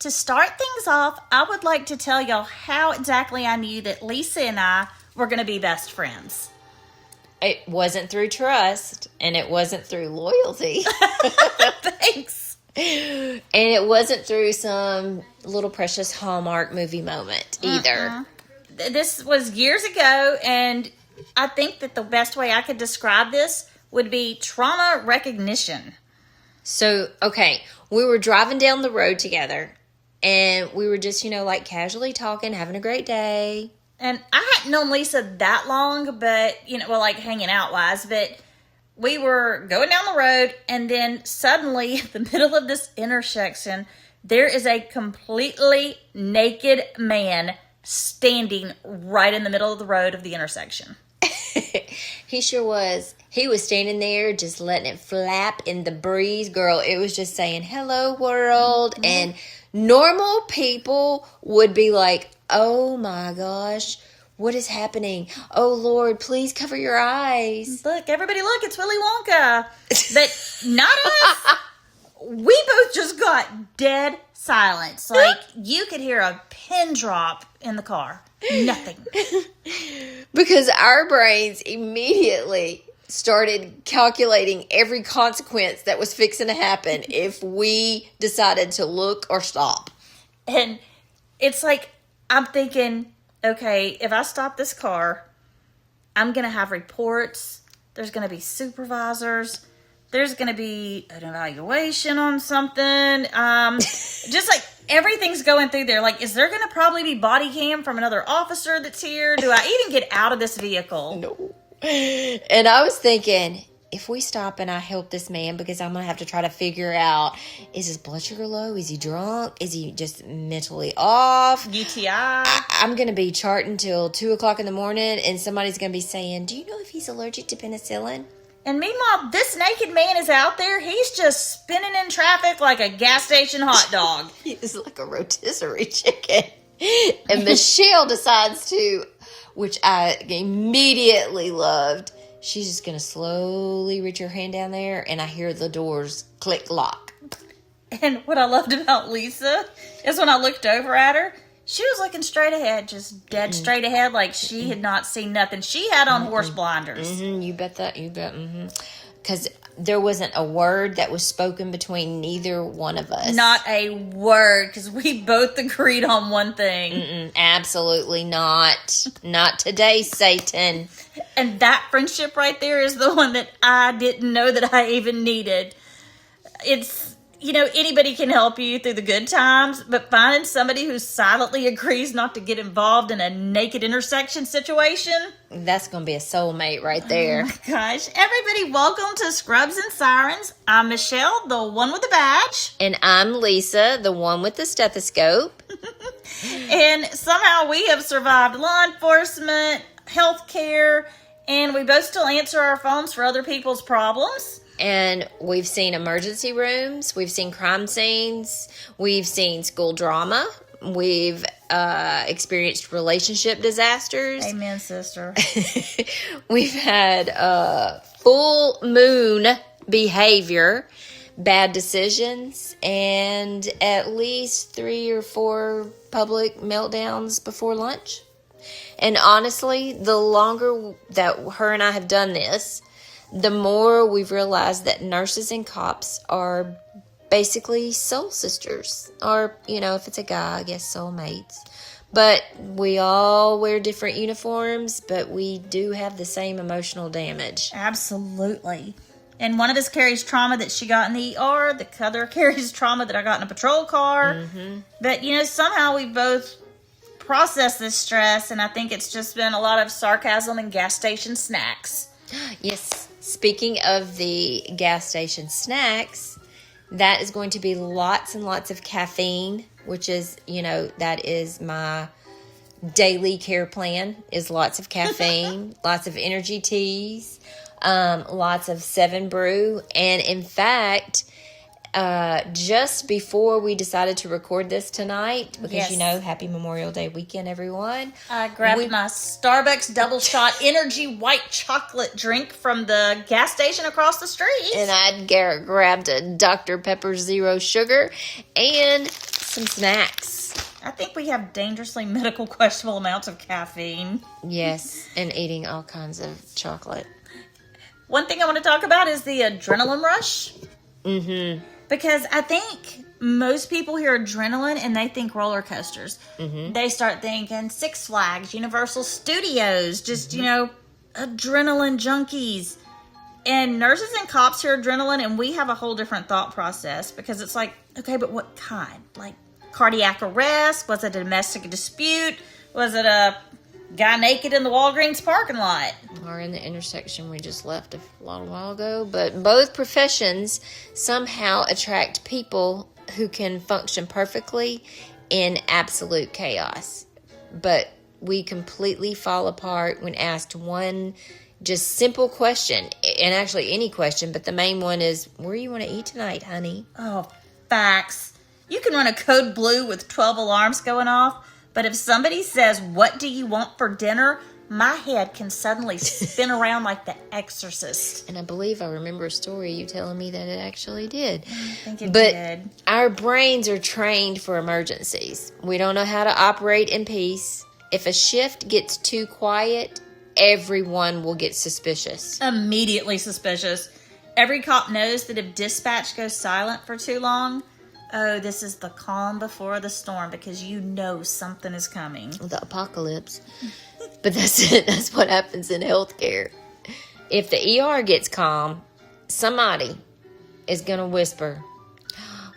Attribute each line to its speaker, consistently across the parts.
Speaker 1: to start things off, I would like to tell y'all how exactly I knew that Lisa and I were going to be best friends.
Speaker 2: It wasn't through trust, and it wasn't through loyalty.
Speaker 1: Thanks.
Speaker 2: And it wasn't through some little precious Hallmark movie moment either.
Speaker 1: This was years ago, and I think that the best way I could describe this would be trauma recognition.
Speaker 2: So, okay, we were driving down the road together, and we were just, like casually talking, having a great day.
Speaker 1: And I hadn't known Lisa that long, but, like hanging out wise, but we were going down the road, and then suddenly, in the middle of this intersection, there is a completely naked man standing right in the middle of the road of the intersection.
Speaker 2: He sure was. He was standing there just letting it flap in the breeze. Girl, it was just saying, hello, world. Mm-hmm. And normal people would be like, oh my gosh, what is happening? Oh, Lord, please cover your eyes.
Speaker 1: Look, everybody look, it's Willy Wonka. But not us. We both just got dead silence. Like, you could hear a pin drop in the car. Nothing.
Speaker 2: Because our brains immediately started calculating every consequence that was fixing to happen if we decided to look or stop.
Speaker 1: And it's like, I'm thinking, okay, if I stop this car, I'm going to have reports. There's going to be supervisors. There's going to be an evaluation on something. Just like everything's going through there. Like, is there going to probably be body cam from another officer that's here? Do I even get out of this vehicle?
Speaker 2: No. And I was thinking, if we stop and I help this man, because I'm going to have to try to figure out, is his blood sugar low? Is he drunk? Is he just mentally off?
Speaker 1: UTI?
Speaker 2: I'm going to be charting till 2 o'clock in the morning, and somebody's going to be saying, do you know if he's allergic to penicillin?
Speaker 1: And meanwhile, this naked man is out there. He's just spinning in traffic like a gas station hot dog.
Speaker 2: He's like a rotisserie chicken. And Michelle decides to, which I immediately loved, she's just going to slowly reach her hand down there, and I hear the doors click lock.
Speaker 1: And what I loved about Lisa is when I looked over at her, she was looking straight ahead, just dead straight ahead, like she had not seen nothing. She had on horse blinders.
Speaker 2: You bet that. You bet. Because there wasn't a word that was spoken between neither one of us.
Speaker 1: Not a word, because we both agreed on one thing.
Speaker 2: Absolutely not. Not today, Satan.
Speaker 1: And that friendship right there is the one that I didn't know that I even needed. It's, anybody can help you through the good times, but finding somebody who silently agrees not to get involved in a naked intersection situation.
Speaker 2: That's going to be a soulmate right there.
Speaker 1: Oh my gosh. Everybody, welcome to Scrubs and Sirens. I'm Michelle, the one with the badge.
Speaker 2: And I'm Lisa, the one with the stethoscope.
Speaker 1: And somehow we have survived law enforcement, healthcare, and we both still answer our phones for other people's problems.
Speaker 2: And we've seen emergency rooms, we've seen crime scenes, we've seen school drama, we've experienced relationship disasters.
Speaker 1: Amen, sister.
Speaker 2: We've had full moon behavior, bad decisions, and at least 3 or 4 public meltdowns before lunch. And honestly, the longer that her and I have done this, the more we've realized that nurses and cops are basically soul sisters. Or, if it's a guy, I guess soulmates. But we all wear different uniforms, but we do have the same emotional damage.
Speaker 1: Absolutely. And one of us carries trauma that she got in the ER. The other carries trauma that I got in a patrol car. But, somehow we both process this stress, and I think it's just been a lot of sarcasm and gas station snacks.
Speaker 2: Yes. Speaking of the gas station snacks, that is going to be lots and lots of caffeine, which is, that is my daily care plan, is lots of caffeine, lots of energy teas, lots of 7 Brew. And in fact, just before we decided to record this tonight, because
Speaker 1: Yes.
Speaker 2: Happy Memorial Day weekend, everyone.
Speaker 1: I grabbed my Starbucks double shot energy white chocolate drink from the gas station across the street.
Speaker 2: And I grabbed a Dr. Pepper Zero Sugar and some snacks.
Speaker 1: I think we have dangerously medical questionable amounts of caffeine.
Speaker 2: Yes, and eating all kinds of chocolate.
Speaker 1: One thing I want to talk about is the adrenaline rush.
Speaker 2: Mm-hmm.
Speaker 1: Because I think most people hear adrenaline and they think roller coasters.
Speaker 2: Mm-hmm.
Speaker 1: They start thinking Six Flags, Universal Studios, just, adrenaline junkies. And nurses and cops hear adrenaline, and we have a whole different thought process because it's like, okay, but what kind? Like cardiac arrest? Was it a domestic dispute? Was it a guy naked in the Walgreens parking lot?
Speaker 2: Or in the intersection we just left a little while ago. But both professions somehow attract people who can function perfectly in absolute chaos. But we completely fall apart when asked one just simple question. And actually any question, but the main one is, where do you want to eat tonight, honey?
Speaker 1: Oh, facts. You can run a code blue with 12 alarms going off, but if somebody says, what do you want for dinner? My head can suddenly spin around like The Exorcist.
Speaker 2: And I believe I remember a story you telling me that it actually did.
Speaker 1: I think it
Speaker 2: But
Speaker 1: did.
Speaker 2: our brains are trained for emergencies. We don't know how to operate in peace. If a shift gets too quiet, everyone will get suspicious.
Speaker 1: Immediately suspicious. Every cop knows that if dispatch goes silent for too long, oh, this is the calm before the storm because you know something is coming.
Speaker 2: The apocalypse. But that's it. That's what happens in healthcare. If the ER gets calm, somebody is going to whisper,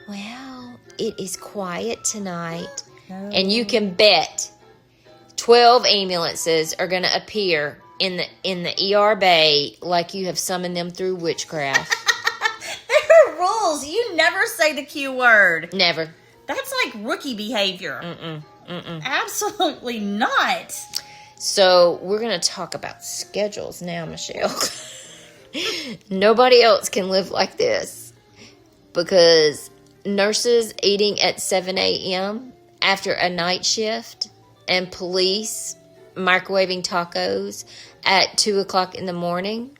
Speaker 2: well, it is quiet tonight.
Speaker 1: No.
Speaker 2: And you can bet 12 ambulances are going to appear in the ER bay like you have summoned them through witchcraft.
Speaker 1: There are rules. You never say the Q word.
Speaker 2: Never.
Speaker 1: That's like rookie behavior.
Speaker 2: Mm-mm.
Speaker 1: Absolutely not.
Speaker 2: So we're going to talk about schedules now, Michelle. Nobody else can live like this because nurses eating at 7 a.m. after a night shift and police microwaving tacos at 2 o'clock in the morning.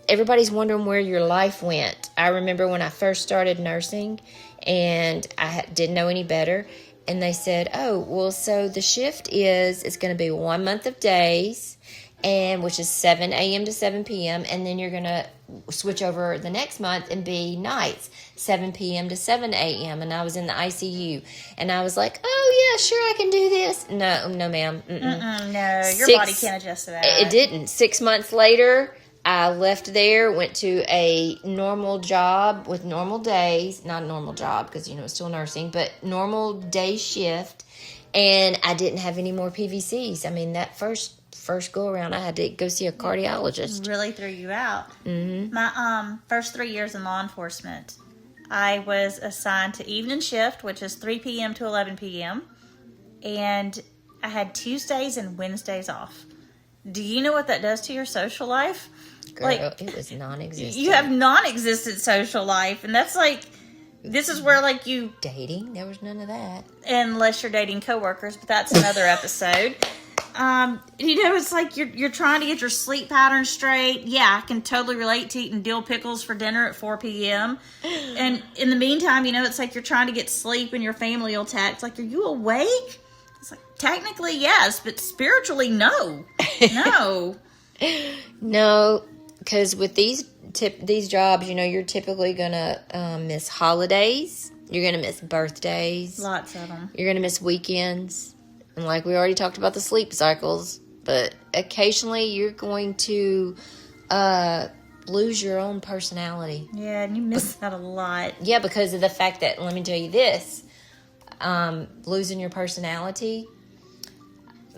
Speaker 2: Everybody's wondering where your life went. I remember when I first started nursing and I didn't know any better. And they said, oh, well, so the shift it's going to be 1 month of days, and which is 7 a.m. to 7 p.m. And then you're going to switch over the next month and be nights, 7 p.m. to 7 a.m. And I was in the ICU. And I was like, oh, yeah, sure, I can do this. No, ma'am.
Speaker 1: No, your body can't adjust to that.
Speaker 2: It didn't. 6 months later, I left there, went to a normal job with normal days. Not a normal job because, it's still nursing, but normal day shift. And I didn't have any more PVCs. I mean, that first go around, I had to go see a cardiologist.
Speaker 1: Really threw you out.
Speaker 2: Mm-hmm.
Speaker 1: My first 3 years in law enforcement, I was assigned to evening shift, which is 3 p.m. to 11 p.m. And I had Tuesdays and Wednesdays off. Do you know what that does to your social life?
Speaker 2: Girl, it was non-existent.
Speaker 1: You have non-existent social life, and that's like, this is where like you
Speaker 2: dating. There was none of that,
Speaker 1: unless you're dating coworkers, but that's another episode. It's like you're trying to get your sleep pattern straight. Yeah, I can totally relate to eating dill pickles for dinner at 4 p.m. And in the meantime, it's like you're trying to get sleep, and your family will text like, "Are you awake?" It's like, technically yes, but spiritually no.
Speaker 2: No, because with these jobs, you're typically gonna miss holidays. You're gonna miss birthdays.
Speaker 1: Lots of them.
Speaker 2: You're gonna miss weekends, and like we already talked about the sleep cycles. But occasionally, you're going to lose your own personality.
Speaker 1: Yeah, and you miss that a lot.
Speaker 2: Yeah, because of the fact that, let me tell you this, losing your personality.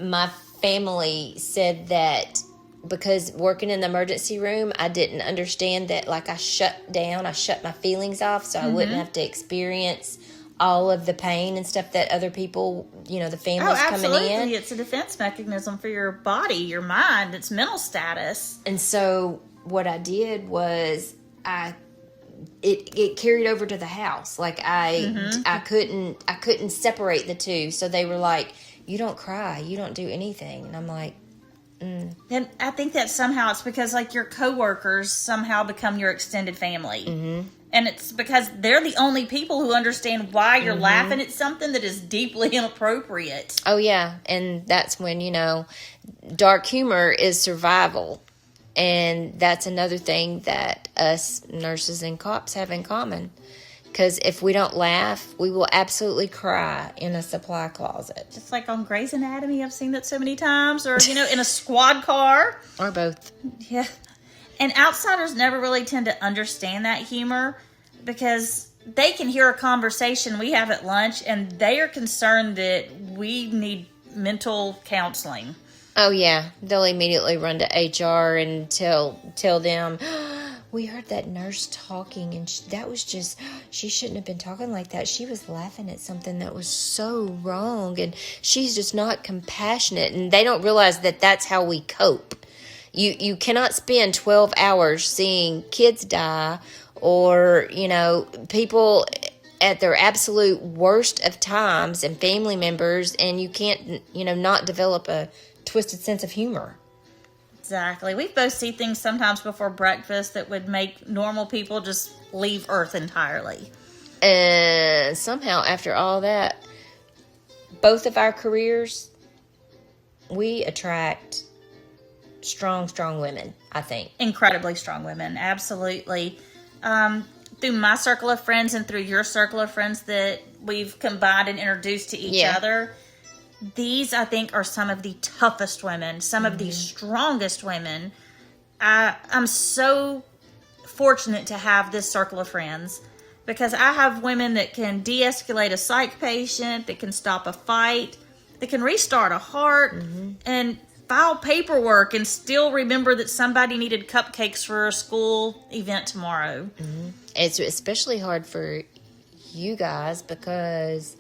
Speaker 2: My family said that because working in the emergency room, I didn't understand that, like, I shut my feelings off so I wouldn't have to experience all of the pain and stuff that other people, the families coming in.
Speaker 1: Absolutely. It's a defense mechanism for your body, your mind, it's mental status.
Speaker 2: And so what I did was I it carried over to the house. Like I couldn't separate the two. So they were like, "You don't cry, you don't do anything," and I'm like,
Speaker 1: And I think that somehow it's because like your coworkers somehow become your extended family. And it's because they're the only people who understand why you're laughing at something that is deeply inappropriate.
Speaker 2: "Oh yeah," and that's when dark humor is survival, and that's another thing that us nurses and cops have in common. Because if we don't laugh, we will absolutely cry in a supply closet.
Speaker 1: Just like on Grey's Anatomy, I've seen that so many times. Or, in a squad car.
Speaker 2: Or both.
Speaker 1: Yeah. And outsiders never really tend to understand that humor because they can hear a conversation we have at lunch and they are concerned that we need mental counseling.
Speaker 2: Oh, yeah. They'll immediately run to HR and tell them, "We heard that nurse talking, and she shouldn't have been talking like that. She was laughing at something that was so wrong, and she's just not compassionate." And they don't realize that that's how we cope. You cannot spend 12 hours seeing kids die or, people at their absolute worst of times and family members, and you can't, not develop a twisted sense of humor.
Speaker 1: Exactly. We both see things sometimes before breakfast that would make normal people just leave Earth entirely.
Speaker 2: And somehow, after all that, both of our careers, we attract strong women, I think.
Speaker 1: Incredibly strong women. Absolutely. Through my circle of friends and through your circle of friends that we've combined and introduced to each other, these, I think, are some of the toughest women, some of the strongest women. I'm so fortunate to have this circle of friends because I have women that can de-escalate a psych patient, that can stop a fight, that can restart a heart, and file paperwork and still remember that somebody needed cupcakes for a school event tomorrow.
Speaker 2: It's especially hard for you guys because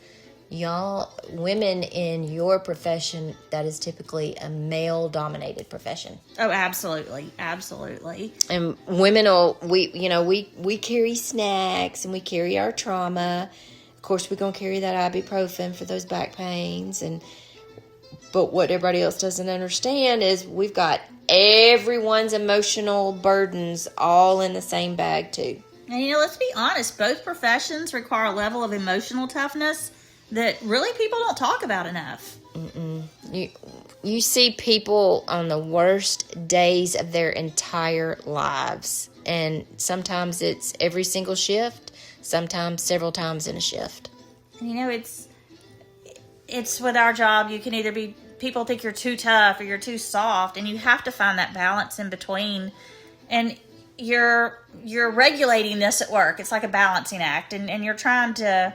Speaker 2: y'all, women in your profession, that is typically a male-dominated profession.
Speaker 1: Oh, absolutely. Absolutely.
Speaker 2: And women we carry snacks and we carry our trauma. Of course, we're going to carry that ibuprofen for those back pains. But what everybody else doesn't understand is we've got everyone's emotional burdens all in the same bag, too.
Speaker 1: And, let's be honest, both professions require a level of emotional toughness that really people don't talk about enough.
Speaker 2: You see people on the worst days of their entire lives. And sometimes it's every single shift, sometimes several times in a shift.
Speaker 1: And, it's with our job, you can either be, people think you're too tough or you're too soft, and you have to find that balance in between. And you're regulating this at work. It's like a balancing act, and you're trying to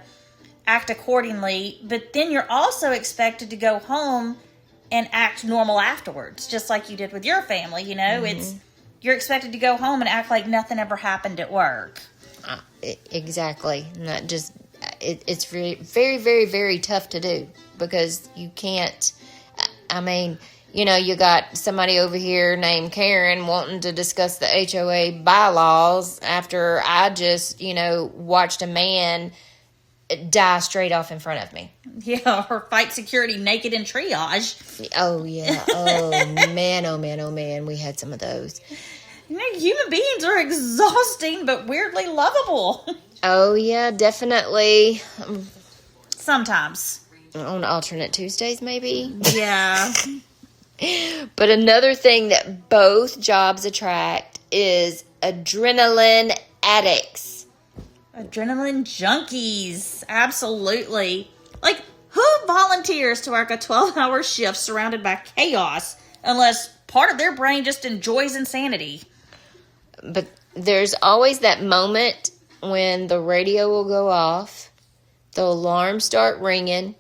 Speaker 1: act accordingly, but then you're also expected to go home and act normal afterwards, just like you did with your family. You're expected to go home and act like nothing ever happened at work.
Speaker 2: Exactly. Not just it's very, very, very, very tough to do because you can't. I mean, you got somebody over here named Karen wanting to discuss the HOA bylaws after I just, watched a man die straight off in front of me.
Speaker 1: Yeah, or fight security naked in triage.
Speaker 2: Oh, yeah. Oh, man, oh, man, oh, man. We had some of those.
Speaker 1: Human beings are exhausting, but weirdly lovable.
Speaker 2: Oh, yeah, definitely.
Speaker 1: Sometimes.
Speaker 2: On alternate Tuesdays, maybe?
Speaker 1: Yeah.
Speaker 2: But another thing that both jobs attract is adrenaline addicts.
Speaker 1: Adrenaline junkies. Absolutely. Like, who volunteers to work a 12-hour shift surrounded by chaos unless part of their brain just enjoys insanity?
Speaker 2: But there's always that moment when the radio will go off, the alarms start ringing,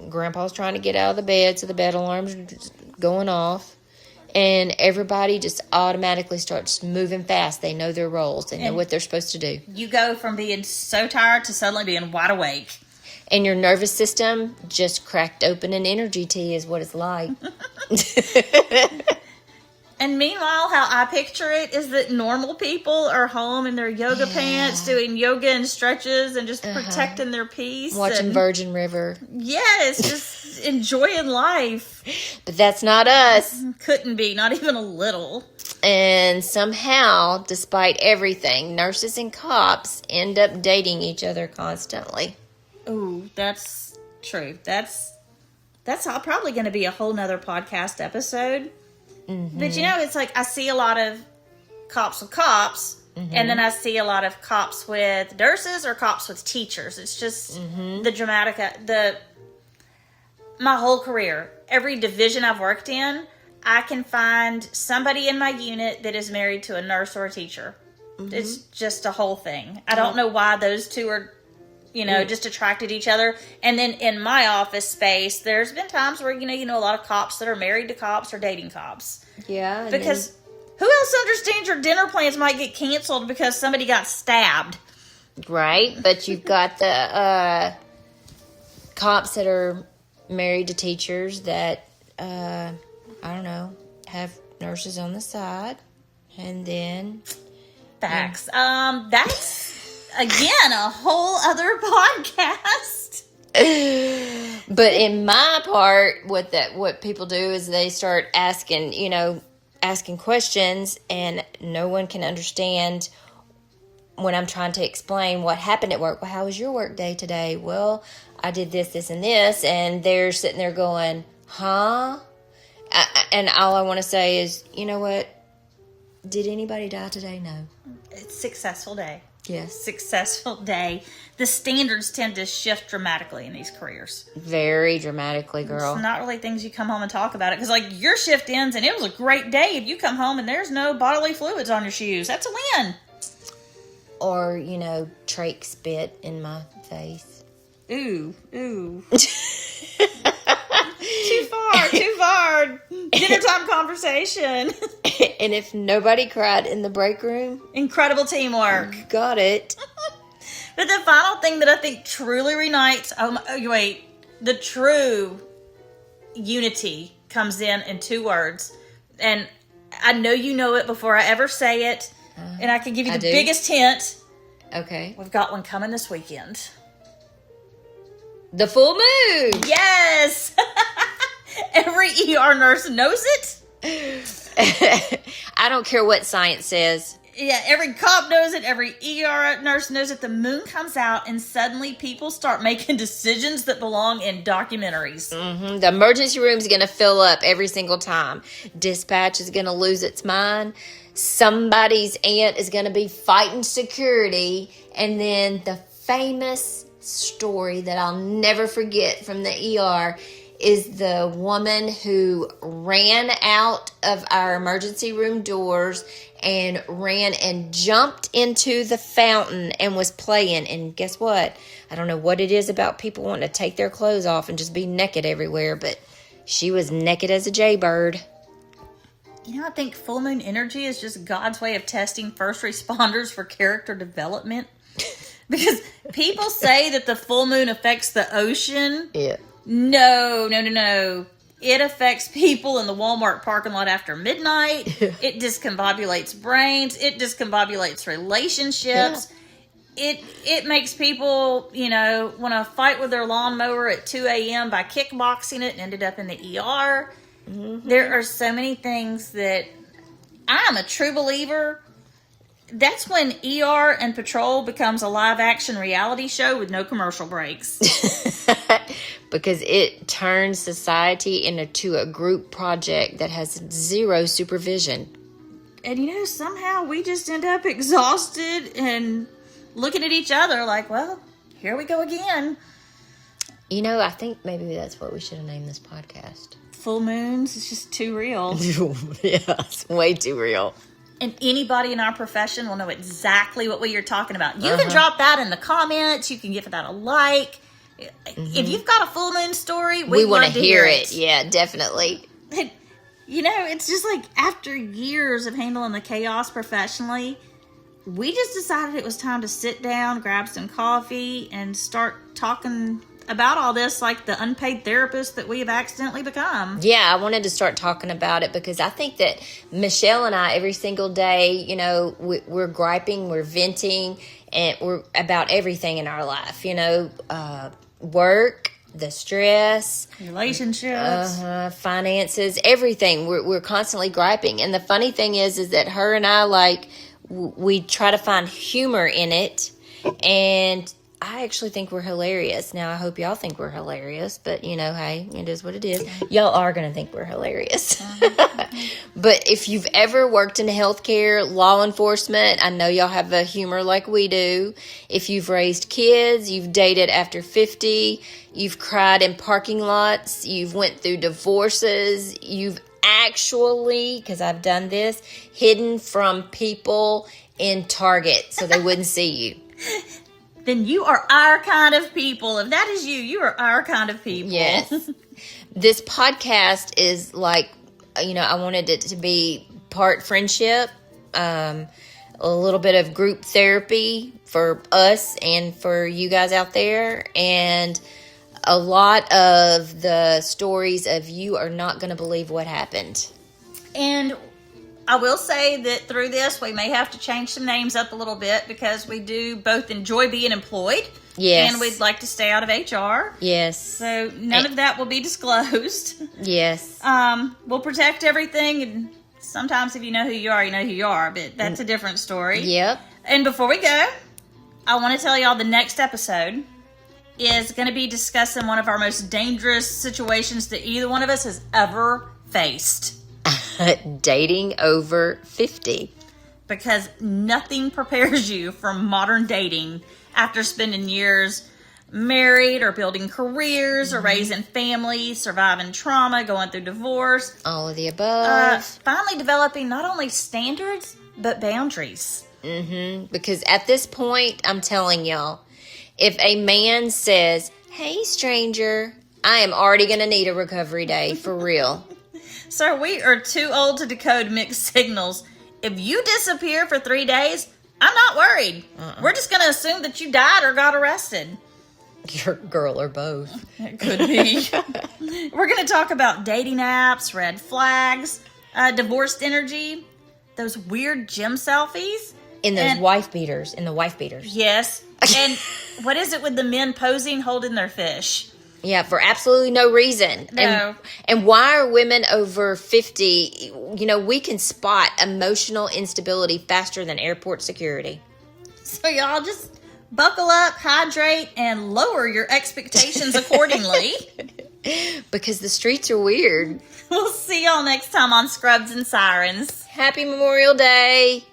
Speaker 2: Grandpa's trying to get out of the bed, so the bed alarm's going off, and everybody just automatically starts moving fast. They know their roles. They know what they're supposed to do.
Speaker 1: You go from being so tired to suddenly being wide awake.
Speaker 2: And your nervous system just cracked open an energy tea is what it's like.
Speaker 1: And meanwhile, how I picture it is that normal people are home in their yoga pants doing yoga and stretches and just protecting their peace.
Speaker 2: Watching Virgin River.
Speaker 1: Yes, just enjoying life.
Speaker 2: But that's not us.
Speaker 1: Couldn't be, not even a little.
Speaker 2: And somehow, despite everything, nurses and cops end up dating each other constantly.
Speaker 1: Ooh, that's true. That's probably going to be a whole nother podcast episode. Mm-hmm. But it's like I see a lot of cops with cops, and then I see a lot of cops with nurses or cops with teachers. It's just the dramatic, my whole career, every division I've worked in, I can find somebody in my unit that is married to a nurse or a teacher. It's just a whole thing. I don't know why those two are, just attracted each other. And then in my office space, there's been times where, a lot of cops that are married to cops or dating cops.
Speaker 2: Yeah.
Speaker 1: Because who else understands your dinner plans might get canceled because somebody got stabbed?
Speaker 2: Right. But you've got the cops that are married to teachers that, I don't know, have nurses on the side. And then...
Speaker 1: Facts. That's... Again, a whole other podcast.
Speaker 2: But in my part, what people do is they start asking questions, and no one can understand when I'm trying to explain what happened at work. Well, how was your work day today? Well, I did this, this, and this, and they're sitting there going, huh? And all I want to say is, you know what? Did anybody die today? No.
Speaker 1: It's a successful day.
Speaker 2: Yes.
Speaker 1: Successful day. The standards tend to shift dramatically in these careers.
Speaker 2: Very dramatically, girl.
Speaker 1: It's not really things you come home and talk about it. Because, your shift ends and it was a great day. If you come home and there's no bodily fluids on your shoes, that's a win.
Speaker 2: Or, trach spit in my face.
Speaker 1: Ooh. Too far. Dinner time conversation.
Speaker 2: And if nobody cried in the break room...
Speaker 1: Incredible teamwork.
Speaker 2: Got it.
Speaker 1: But the final thing that I think truly reunites... the true unity comes in 2 words. And I know you know it before I ever say it. And I can give you the biggest hint.
Speaker 2: Okay.
Speaker 1: We've got one coming this weekend.
Speaker 2: The full moon.
Speaker 1: Yes. Every ER nurse knows it.
Speaker 2: I don't care what science says.
Speaker 1: Yeah, every cop knows it. Every ER nurse knows it. The moon comes out and suddenly people start making decisions that belong in documentaries.
Speaker 2: Mm-hmm. The emergency room is going to fill up every single time. Dispatch is going to lose its mind. Somebody's aunt is going to be fighting security. And then the famous story that I'll never forget from the ER is the woman who ran out of our emergency room doors and ran and jumped into the fountain and was playing. And guess what? I don't know what it is about people wanting to take their clothes off and just be naked everywhere, but she was naked as a jaybird.
Speaker 1: I think full moon energy is just God's way of testing first responders for character development. Because people say that the full moon affects the ocean.
Speaker 2: Yeah.
Speaker 1: No. It affects people in the Walmart parking lot after midnight. It discombobulates brains. It discombobulates relationships. Yeah. It makes people, want to fight with their lawnmower at 2 a.m. by kickboxing it and ended up in the ER. Mm-hmm. There are so many things that I'm a true believer. That's when ER and Patrol becomes a live-action reality show with no commercial breaks.
Speaker 2: Because it turns society into a group project that has zero supervision.
Speaker 1: And somehow we just end up exhausted and looking at each other like, well, here we go again.
Speaker 2: I think maybe that's what we should have named this podcast.
Speaker 1: Full moons, it's just too real.
Speaker 2: Yeah, it's way too real.
Speaker 1: And anybody in our profession will know exactly what you're talking about. You can drop that in the comments. You can give that a like. Mm-hmm. If you've got a full moon story, we want to hear it.
Speaker 2: Yeah, definitely.
Speaker 1: It's just like after years of handling the chaos professionally, we just decided it was time to sit down, grab some coffee, and start talking about all this like the unpaid therapist that we have accidentally become.
Speaker 2: Yeah, I wanted to start talking about it because I think that Michelle and I, every single day, you know, we're griping, we're venting, and we're about everything in our life, you know, work, the stress,
Speaker 1: Relationships,
Speaker 2: finances, everything. We're constantly griping. And the funny thing is that her and I, like, we try to find humor in it, and I actually think we're hilarious. Now, I hope y'all think we're hilarious, but, you know, hey, it is what it is. Y'all are going to think we're hilarious. But if you've ever worked in healthcare, law enforcement, I know y'all have a humor like we do. If you've raised kids, you've dated after 50, you've cried in parking lots, you've went through divorces, you've actually, because I've done this, hidden from people in Target so they wouldn't see you.
Speaker 1: Then you are our kind of people. If that is you, you are our kind of people.
Speaker 2: Yes. This podcast is like, you know, I wanted it to be part friendship, a little bit of group therapy for us and for you guys out there, and a lot of the stories of you are not going to believe what happened.
Speaker 1: And I will say that through this, we may have to change some names up a little bit because we do both enjoy being employed.
Speaker 2: Yes.
Speaker 1: And we'd like to stay out of HR.
Speaker 2: Yes.
Speaker 1: So none of that will be disclosed.
Speaker 2: Yes.
Speaker 1: We'll protect everything. And sometimes if you know who you are, you know who you are. But that's a different story.
Speaker 2: Yep.
Speaker 1: And before we go, I want to tell y'all the next episode is going to be discussing one of our most dangerous situations that either one of us has ever faced.
Speaker 2: Dating over 50.
Speaker 1: Because nothing prepares you for modern dating after spending years married or building careers or raising families, surviving trauma, going through divorce.
Speaker 2: All of the above.
Speaker 1: Finally developing not only standards, but boundaries.
Speaker 2: Because at this point, I'm telling y'all, if a man says, "Hey, stranger," I am already going to need a recovery day, for real.
Speaker 1: Sir, we are too old to decode mixed signals. If you disappear for 3 days, I'm not worried. We're just going to assume that you died or got arrested.
Speaker 2: You're a girl or both.
Speaker 1: It could be. We're going to talk about dating apps, red flags, divorced energy, those weird gym selfies.
Speaker 2: In the wife beaters.
Speaker 1: Yes. And what is it with the men posing holding their fish?
Speaker 2: Yeah, for absolutely no reason.
Speaker 1: No.
Speaker 2: And why are women over 50, you know, we can spot emotional instability faster than airport security.
Speaker 1: So y'all just buckle up, hydrate, and lower your expectations accordingly.
Speaker 2: Because the streets are weird.
Speaker 1: We'll see y'all next time on Scrubs and Sirens.
Speaker 2: Happy Memorial Day.